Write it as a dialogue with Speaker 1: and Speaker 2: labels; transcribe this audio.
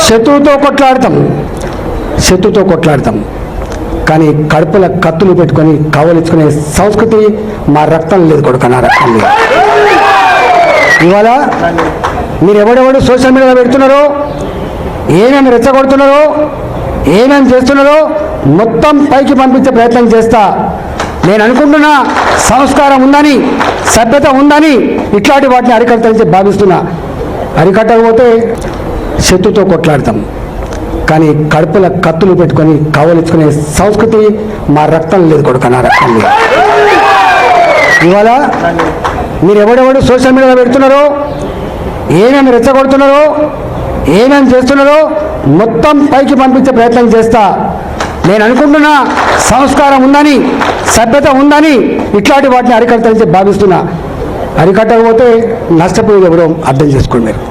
Speaker 1: శత్రుతో కొట్లాడతాం కానీ కడుపుల కత్తులు పెట్టుకొని కావలించుకునే సంస్కృతి మా రక్తం లేదు కొడుకు, నా రక్తం లేదు. ఇవాళ మీరు ఎవడెవడు సోషల్ మీడియాలో పెడుతున్నారో, ఏమేమి రెచ్చగొడుతున్నారో, ఏమేమి చేస్తున్నారో మొత్తం పైకి పంపించే ప్రయత్నం చేస్తా. నేను అనుకుంటున్నా సంస్కారం ఉందని, సభ్యత ఉందని ఇట్లాంటి వాటిని అరికట్టాలని భావిస్తున్నా. అరికట్టకపోతే శత్రుతో కొట్లాడతాం కానీ కడుపుల కత్తులు పెట్టుకొని కావలించుకునే సంస్కృతి మా రక్తం లేదు కొడుకు, నా రక్తం లేదు. ఇవాళ మీరు ఎవడెవడు సోషల్ మీడియాలో పెడుతున్నారో, ఏమేమి రెచ్చగొడుతున్నారో, ఏమేమి చేస్తున్నారో మొత్తం పైకి పంపించే ప్రయత్నం చేస్తా. నేను అనుకుంటున్నా సంస్కారం ఉందని, సభ్యత ఉందని ఇట్లాంటి వాటిని అరికట్టాలని భావిస్తున్నా. అరికట్టకపోతే నష్టపోయేది ఎవరో అర్థం చేసుకోండి మీరు.